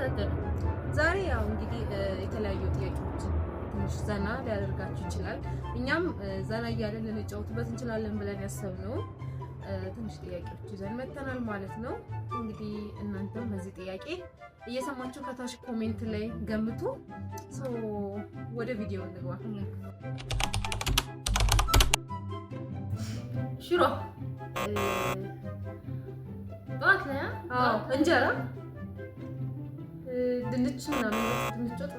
ተከታተሉ። ዛሬ ያው እንግዲህ የተለያዩ ጥያቄዎች ትንሽ ዘና ሊያደርጋችሁ ይችላል። እኛም ዘና እያለን ልንጫወትበት እንችላለን ብለን ያሰብነው ትንሽ ጥያቄዎች ይዘን መተናል ማለት ነው። እንግዲህ እናንተም በዚህ ጥያቄ እየሰማችሁ ከታች ኮሜንት ላይ ገምቱ። ወደ ቪዲዮ እንግባ። ሽሮ ጠዋት ላይ እንጀራ ድንች ምናምን ድንች ወጥ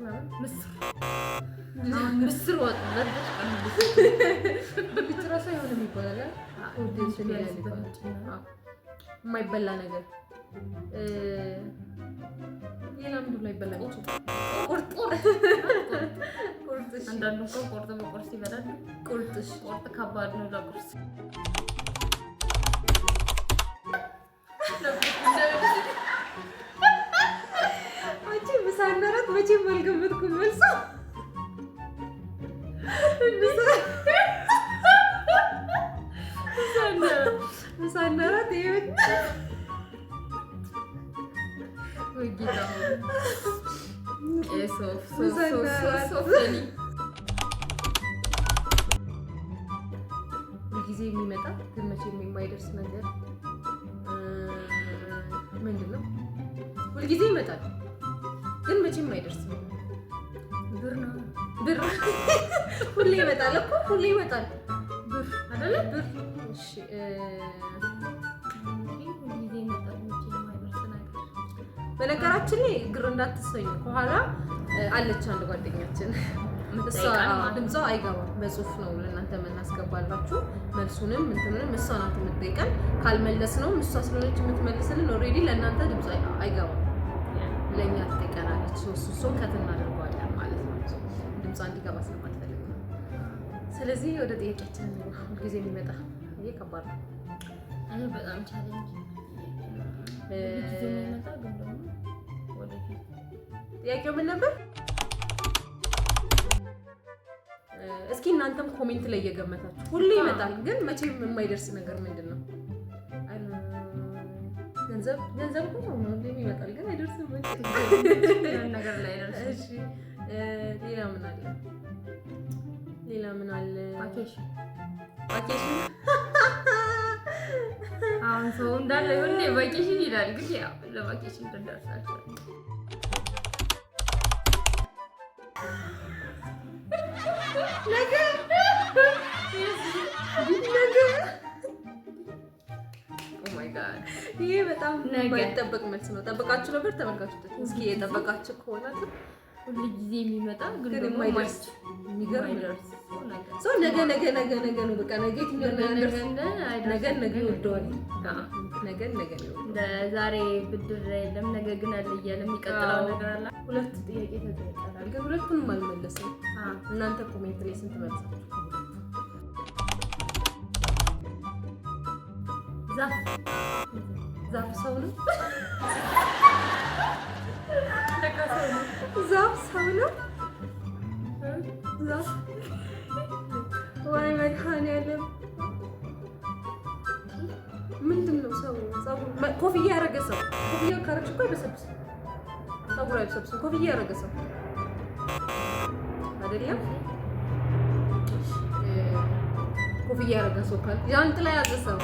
ምናምን ምስር ወጥ ድንች ራሱ አይሆንም ይባላል። የማይበላ ነገር ሌላ ምንድን ነው ይበላል? ቁርጥ አንዳንዱ እኮ ቁርጥ በቁርስ ይበላል። ቁርጥ ከባድ ነው ለቁርስ። ምሳና እራት መቼም አልገመትኩም መልሱ። ምሳና እራት ሁልጊዜ የሚመጣ ግን መቼም የማይደርስ ነገር ምንድን ነው? ሁልጊዜ ይመጣል ግን መቼም አይደርስም። ብር ነው። ብር ሁሌ ይመጣል እኮ ሁሌ ይመጣል። ብር አይደለ? ብር። እሺ ሁልጊዜ ይመጣል መቼም የማይደርስ ነገር። በነገራችን ላይ ግር እንዳትሰኙ፣ ከኋላ አለች አንድ ጓደኛችን። እሷ ድምጿ አይገባም፣ በጽሁፍ ነው ለእናንተ የምናስገባላችሁ። መልሱንም እንትኑንም እሷ ናት የምትጠይቀን። ካልመለስ ነው እሷ ስለሆነች የምትመልስልን። ኦልሬዲ ለእናንተ ድምጿ አይገባም፣ ለእኛ ትጠይቀናለች። እሱን ከት እናደርገዋለን ማለት ነው። ድምጿ እንዲገባ ስለማትፈልግ ነው። ስለዚህ ወደ ጥያቄያችን ሁልጊዜ የሚመጣ ይሄ ከባድ ነው። እኔ በጣም ቻሌንጅ ሁልጊዜ የሚመጣ ግን ደግሞ ወደፊት። ጥያቄው ምን ነበር? እስኪ እናንተም ኮሜንት ላይ እየገመታችሁ ሁሌ ይመጣል ግን መቼም የማይደርስ ነገር ምንድን ነው? ገንዘብ እኮ ነው ይመጣል ግን አይደርስም ነገር ላይ አይደርስም። እሺ ሌላ ምን አለ? ቫኬሽን አሁን ሰው እንዳለ ሁሌ ቫኬሽን ይላል ግን ያው ለቫኬሽን ተደርሳችሁ ይሄ በጣም የማይጠበቅ መልስ ነው። ጠበቃችሁ ነበር ተመልካቾች? እስኪ የጠበቃችሁ ከሆነ ሁልጊዜ የሚመጣ ግን የማይደርስ የሚገርም ሰው ነገ ነው። በቃ ነገ ነገ ይወደዋል። ዛሬ ብድር የለም ነገ ግን አለ እያለ የሚቀጥለው ነገር አለ። ሁለት ጥያቄ ተጠይቀናል ግን ሁለቱንም አልመለስም። እናንተ ኮሜንት ላይ ስንት መልሳችሁ? ዛፍ ሰው ነው? ዛፍ ሰው ነው? ዛፍ ወይ መድኃኒዓለም ምንድን ነው? ሰው ኮፍያ ያደረገ ሰው። ኮፍያ ካረግሽ እኮ አይበሰብስም፣ ፀጉር አይበሰብስም። ኮፍያ ያደረገ ሰው አይደለም? ኮፍያ ያደረገ ሰው ካለ ጃንጥላ ያዘ ሰው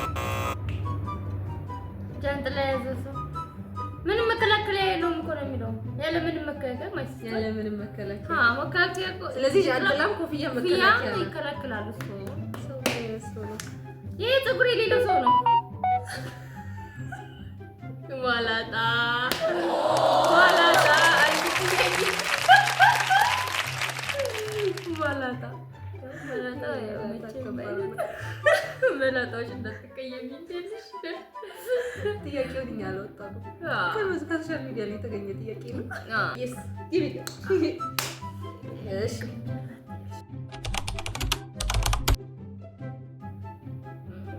ምንም መከላከያ የለውም እኮ ነው የሚለው። ያለ ምንም መከላከያ ማለት ነው። ያለ ምንም መከላከያ መከላከያ እኮ። ስለዚህ ጃንጥላም ኮፍያ መከላከያ ይከላከላል። ሰው ይሄ ፀጉር የሌለው ሰው ነው። ዋላጣ መላጣዎች እንዳትቀየሚ እንዴልሽ። ጥያቄውን እኛ አልወጣንም። ከሶሻል ሚዲያ ላይ የተገኘ ጥያቄ ነው። እሺ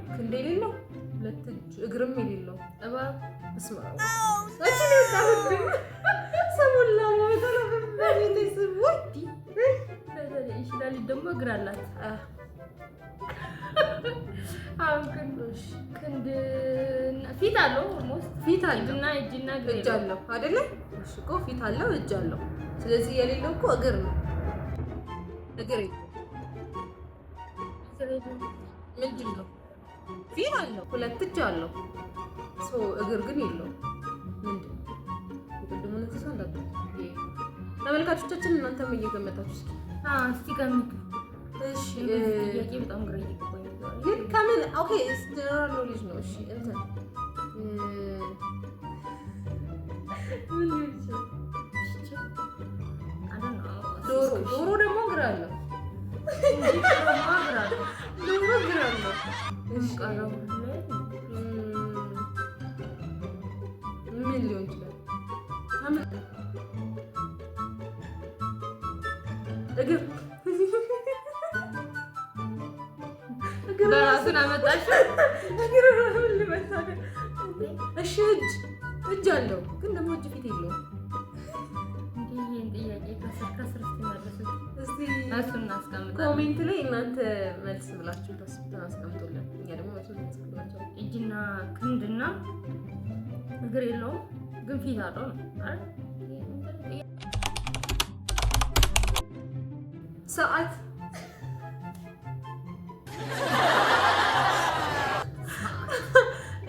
ክንድ የሌለው ሁለት እጅ እግርም የሌለው እባብ ይችላል ደግሞ እግር አላት። አሁን ክንድ ፊት አለው ኦልሞስት ፊት አለው እና እጅና እጅ አለው አይደለ? እሺ እኮ ፊት አለው እጅ አለው። ስለዚህ የሌለው እኮ እግር ነው። እግር ምንድን ነው? ፊት አለው፣ ሁለት እጅ አለው። እግር ግን የለውም። ምንድን ነው? የቅድሙን እንስሳ እንዳትሉ ተመልካቾቻችን፣ እናንተም እየገመታችሁ እስኪ ገምቱ። እሺ ጥያቄ በጣም ግራ እየገባኝ ነው። ግን ከምን ኦኬ ጀነራል ኖሌጅ ነው። እሺ እንትን ምን ይችላል? ዶሮ ደግሞ እግር አለው። ዶሮ እግር አለው። እሺ ምን ሊሆን ይችላል? እግር በራሱን አመጣሽ። እግር ምን ልመሳለ? እሺ እጅ አለው ግን ደግሞ እጅ ፊት የለውም። ይሄን ጥያቄ ከስር ስትመልሱት እስቲ እሱን እናስቀምጣለን። ኮሜንት ላይ እናንተ መልስ ብላችሁ ታስቀምጡልን። እኛ ደግሞ መልሱን እናስቀምጣለን። እጅና ክንድና እግር የለውም ግን ፊት አለው ነው አይደል? ሰዓት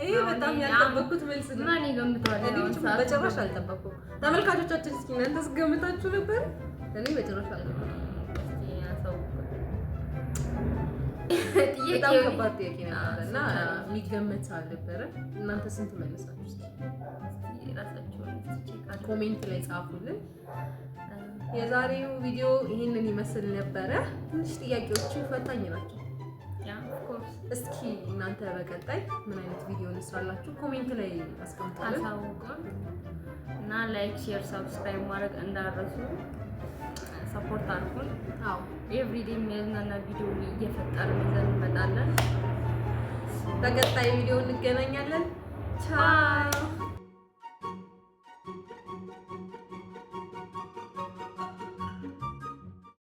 ይሄ በጣም ያልጠበኩት መልስ ነው። ማን ይገምተዋል? በጭራሽ አልጠበኩም። ተመልካቾቻችን እስኪ እናንተስ ገምታችሁ ነበር? እኔ በጭራሽ አልገመትኩም። በጣም ከባድ ጥያቄ ነበር እና የሚገመት አልነበረ። እናንተ ስንት መለሳችሁ? ኮሜንት ላይ ጻፉልን። የዛሬው ቪዲዮ ይህንን ይመስል ነበረ። ትንሽ ጥያቄዎቹ ፈታኝ ናቸው። እስኪ እናንተ በቀጣይ ምን አይነት ቪዲዮ እንስራላችሁ ኮሜንት ላይ አስቀምጡልን እና ላይክ፣ ሼር፣ ሰብስክራይብ ማድረግ እንዳረሱ ሰፖርት አድርጉን። አዎ ኤቭሪዴ የሚያዝናና ቪዲዮ እየፈጠርን ይዘን እንመጣለን። በቀጣይ ቪዲዮ እንገናኛለን። ቻው።